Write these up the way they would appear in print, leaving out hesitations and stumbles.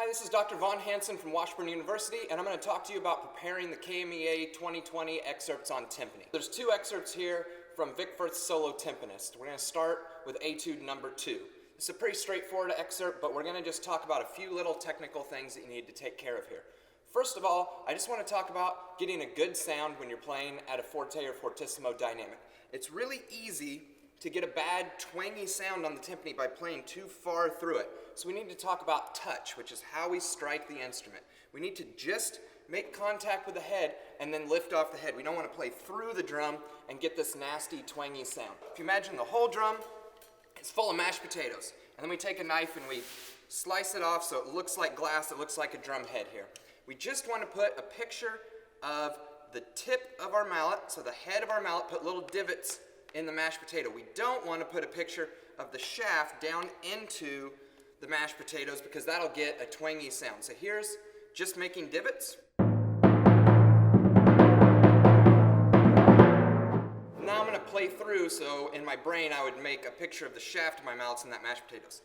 Hi, this is Dr. Von Hansen from Washburn University, and I'm going to talk to you about preparing the KMEA 2020 excerpts on timpani. There's two excerpts here from Vic Firth's Solo Timpanist. We're going to start with Etude number 2. It's a pretty straightforward excerpt, but we're going to just talk about a few little technical things that you need to take care of here. First of all, I just want to talk about getting a good sound when you're playing at a forte or fortissimo dynamic. It's really easy to get a bad twangy sound on the timpani by playing too far through it. So we need to talk about touch, which is how we strike the instrument. We need to just make contact with the head and then lift off the head. We don't want to play through the drum and get this nasty twangy sound. If you imagine the whole drum is full of mashed potatoes, and then we take a knife and we slice it off so it looks like glass, it looks like a drum head here. We just want to put a picture of the tip of our mallet, so the head of our mallet, put little divots in the mashed potato. We don't want to put a picture of the shaft down into the mashed potatoes because that'll get a twangy sound. So here's just making divots. Now I'm going to play through, so in my brain I would make a picture of the shaft of my mallets in that mashed potatoes.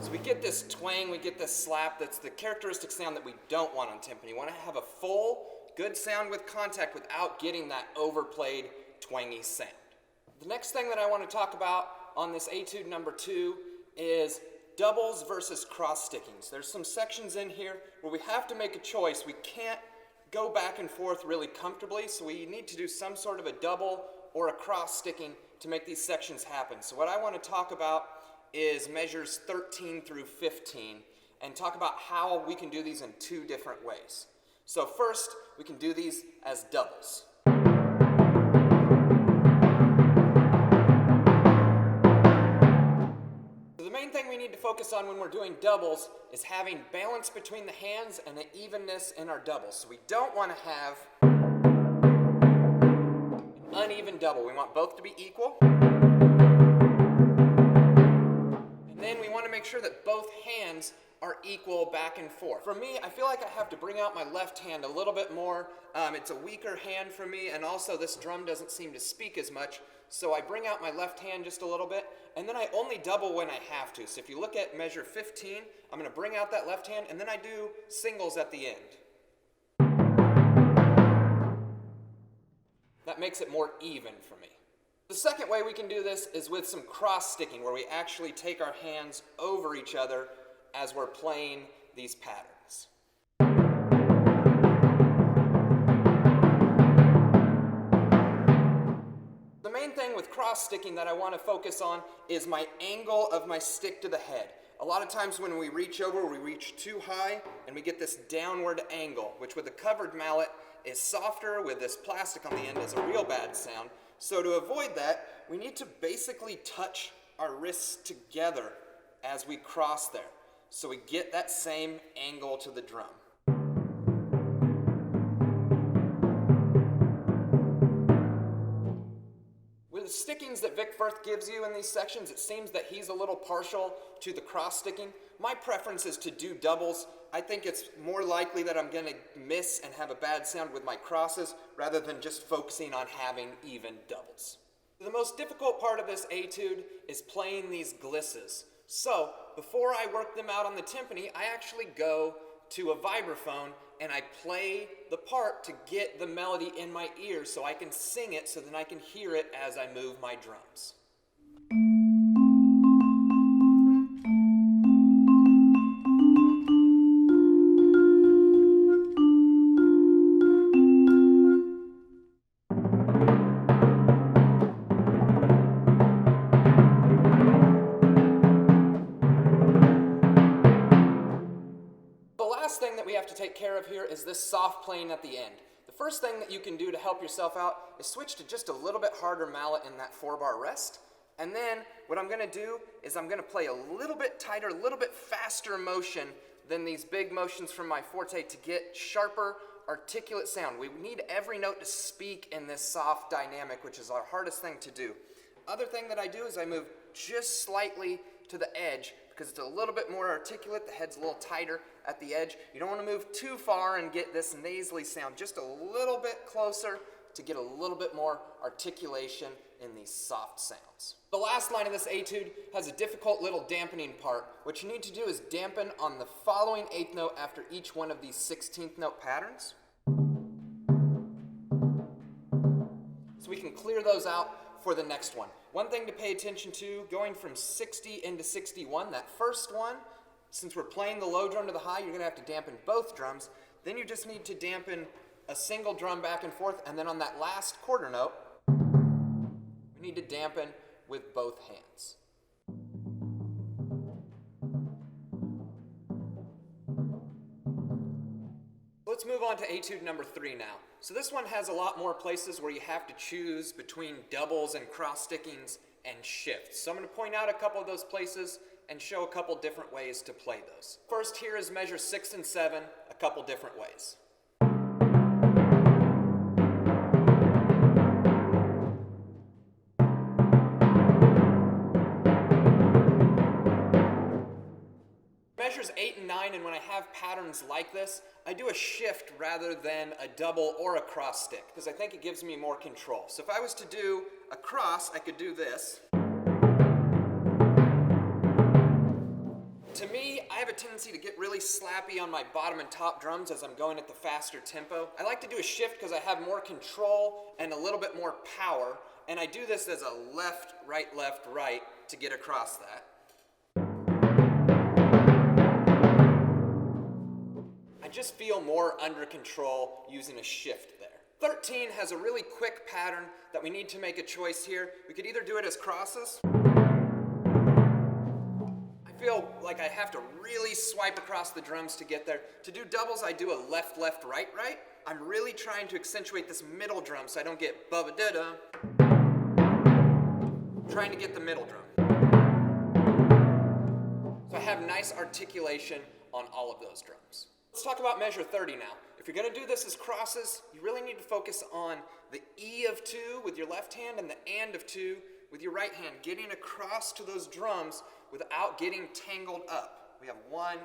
So we get this twang, we get this slap. That's the characteristic sound that we don't want on timpani. We want to have a full, good sound with contact without getting that overplayed, twangy sound. The next thing that I want to talk about on this Etude number 2 is doubles versus cross stickings. There's some sections in here where we have to make a choice. We can't go back and forth really comfortably, so we need to do some sort of a double or a cross sticking to make these sections happen. So what I want to talk about is measures 13 through 15 and talk about how we can do these in two different ways. So first, we can do these as doubles. So the main thing we need to focus on when we're doing doubles is having balance between the hands and an evenness in our doubles. So we don't want to have an uneven double. We want both to be equal. And then we want to make sure that both hands are equal back and forth. For me, I feel like I have to bring out my left hand a little bit more. It's a weaker hand for me, and also this drum doesn't seem to speak as much, so I bring out my left hand just a little bit, and then I only double when I have to. So if you look at measure 15, I'm going to bring out that left hand, and then I do singles at the end. That makes it more even for me. The second way we can do this is with some cross sticking, where we actually take our hands over each other as we're playing these patterns. The main thing with cross sticking that I want to focus on is my angle of my stick to the head. A lot of times when we reach over, we reach too high and we get this downward angle, which with a covered mallet is softer. With this plastic on the end is a real bad sound. So to avoid that, we need to basically touch our wrists together as we cross there, so we get that same angle to the drum. With the stickings that Vic Firth gives you in these sections, it seems that he's a little partial to the cross sticking. My preference is to do doubles. I think it's more likely that I'm going to miss and have a bad sound with my crosses rather than just focusing on having even doubles. The most difficult part of this etude is playing these glisses. So, before I work them out on the timpani, I actually go to a vibraphone and I play the part to get the melody in my ears so I can sing it so then I can hear it as I move my drums. Thing that we have to take care of here is this soft playing at the end. The first thing that you can do to help yourself out is switch to just a little bit harder mallet in that 4-bar rest, and then what I'm going to do is I'm going to play a little bit tighter, a little bit faster motion than these big motions from my forte to get sharper, articulate sound. We need every note to speak in this soft dynamic, which is our hardest thing to do. Other thing that I do is I move just slightly to the edge because it's a little bit more articulate, the head's a little tighter at the edge. You don't want to move too far and get this nasally sound, just a little bit closer to get a little bit more articulation in these soft sounds. The last line of this etude has a difficult little dampening part. What you need to do is dampen on the following eighth note after each one of these 16th note patterns. So we can clear those out for the next one. One thing to pay attention to, going from 60 into 61, that first one, since we're playing the low drum to the high, you're going to have to dampen both drums. Then you just need to dampen a single drum back and forth, and then on that last quarter note, we need to dampen with both hands. Let's move on to etude number 3 now. So this one has a lot more places where you have to choose between doubles and cross stickings and shifts. So I'm going to point out a couple of those places and show a couple different ways to play those. First, here is measure 6 and 7, a couple different ways. Measures 8 and 9, and when I have patterns like this, I do a shift rather than a double or a cross stick, because I think it gives me more control. So if I was to do a cross, I could do this. To me, I have a tendency to get really slappy on my bottom and top drums as I'm going at the faster tempo. I like to do a shift because I have more control and a little bit more power, and I do this as a left, right to get across that. I just feel more under control using a shift there. 13 has a really quick pattern that we need to make a choice here. We could either do it as crosses. I feel like I have to really swipe across the drums to get there. To do doubles, I do a left, right. I'm really trying to accentuate this middle drum so I don't get ba-ba-da-da. Trying to get the middle drum. So I have nice articulation on all of those drums. Let's talk about measure 30 now. If you're going to do this as crosses, you really need to focus on the E of 2 with your left hand and the and of 2 with your right hand, getting across to those drums without getting tangled up. We have 1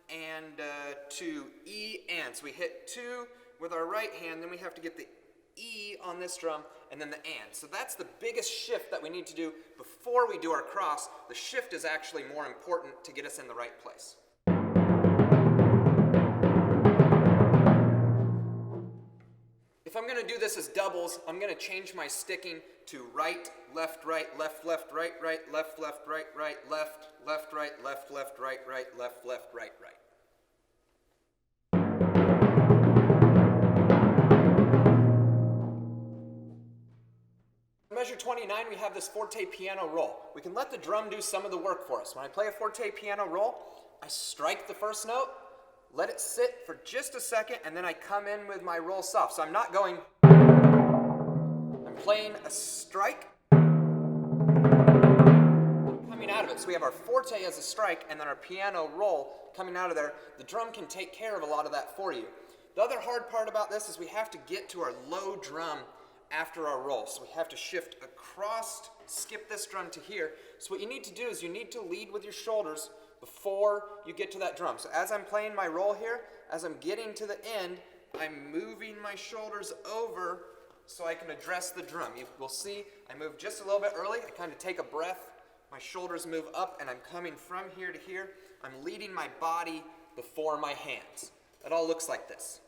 and 2, E and. So we hit 2 with our right hand, then we have to get the E on this drum, and then the and. So that's the biggest shift that we need to do before we do our cross. The shift is actually more important to get us in the right place. If I'm going to do this as doubles, I'm going to change my sticking to right, left, right, right, left, right, right, left, right, right. Measure 29, we have this forte piano roll. We can let the drum do some of the work for us. When I play a forte piano roll, I strike the first note, let it sit for just a second, and then I come in with my roll soft. So I'm not going, I'm playing a strike, coming out of it. So we have our forte as a strike, and then our piano roll coming out of there. The drum can take care of a lot of that for you. The other hard part about this is we have to get to our low drum after our roll. So we have to shift across, skip this drum to here. So what you need to do is you need to lead with your shoulders before you get to that drum. So as I'm playing my roll here, as I'm getting to the end, I'm moving my shoulders over so I can address the drum. You will see I move just a little bit early. I kind of take a breath. My shoulders move up and I'm coming from here to here. I'm leading my body before my hands. It all looks like this.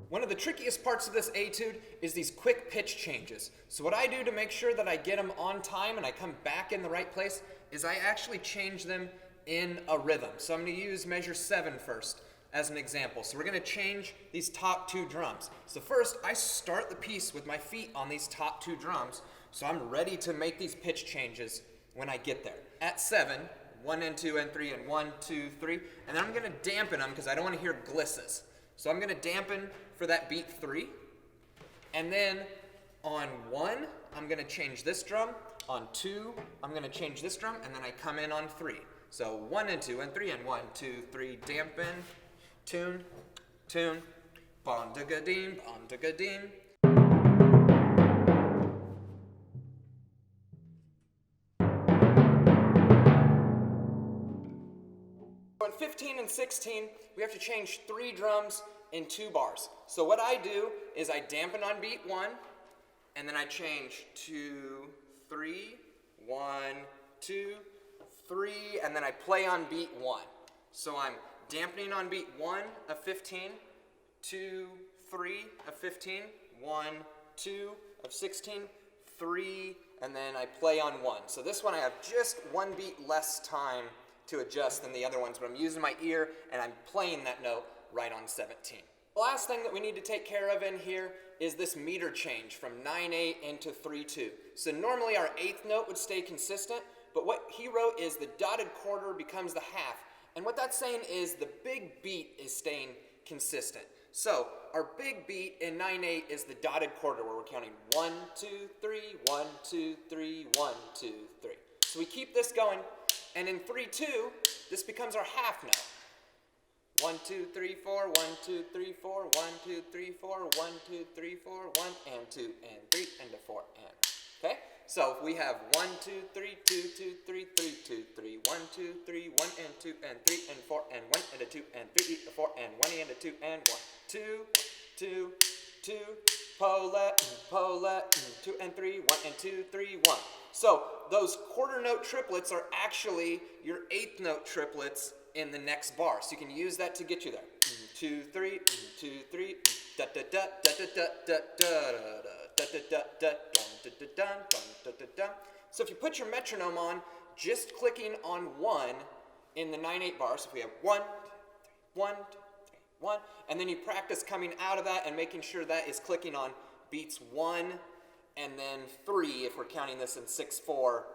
One of the trickiest parts of this etude is these quick pitch changes. So what I do to make sure that I get them on time and I come back in the right place is I actually change them in a rhythm. So I'm going to use measure 7 first as an example. So we're going to change these top 2 drums. So first, I start the piece with my feet on these top 2 drums, so I'm ready to make these pitch changes when I get there. At 7, 1 and 2 and 3 and 1, 2, 3, and then I'm going to dampen them because I don't want to hear glisses. So I'm going to dampen for that beat 3, and then on 1, I'm going to change this drum. On 2, I'm going to change this drum, and then I come in on 3. So 1 and 2 and 3 and 1, 2, 3, dampen, tune, tune, bon-da-ga-deem, bon-da-ga-deem. In 15 and 16, we have to change 3 drums in 2 bars. So what I do is I dampen on beat 1, and then I change 2, 3, 1, 2, 3, and then I play on beat 1. So I'm dampening on beat 1 of 15, 2, 3 of 15, 1, 2 of 16, 3, and then I play on 1. So this one I have just 1 beat less time to adjust than the other ones, but I'm using my ear and I'm playing that note right on 17. The last thing that we need to take care of in here is this meter change from 9/8 into 3/2. So normally our 8th note would stay consistent, but what he wrote is the dotted quarter becomes the half. And what that's saying is the big beat is staying consistent. So our big beat in 9/8 is the dotted quarter where we're counting 1, 2, 3, 1, 2, 3, 1, 2, 3. So we keep this going, and in 3/2, this becomes our half note. 1, 2, 3, 4, 1, 2, 3, 4, 1, 2, 3, 4, 1, 2, 3, 4, 1, and 2, and 3, and a 4, and. Okay? So we have 1, 2, 3, 2, 2, 3, 3, 2, 3, 1, 2, 3, 1, and 2, and 3, and 4, and 1, and a 2, and 3, a 4, and 1, and a 2, and 1. 2, 2, 2, Paulette, 2 and 3, 1 and 2, 3, 1. So those quarter note triplets are actually your 8th note triplets in the next bar. So you can use that to get you there. 2, 3, 2, 3, da da da da da da da da da da da da da. So if you put your metronome on, just clicking on 1 in the 9/8 bar. So if we have 1, 1, 1, and then you practice coming out of that and making sure that is clicking on beats 1 and then 3 if we're counting this in 6/4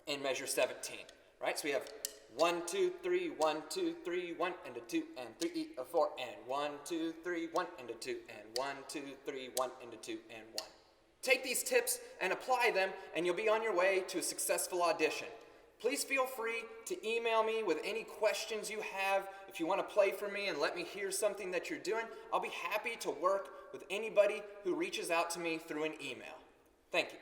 in measure 17. Right? So we have 1, 2, 3, 1, 2, 3, 1, and a 2, and 3, a 4, and 1, 2, 3, 1, and a 2, and 1, 2, 3, 1, and a 2, and 1. Take these tips and apply them, and you'll be on your way to a successful audition. Please feel free to email me with any questions you have. If you want to play for me and let me hear something that you're doing, I'll be happy to work with anybody who reaches out to me through an email. Thank you.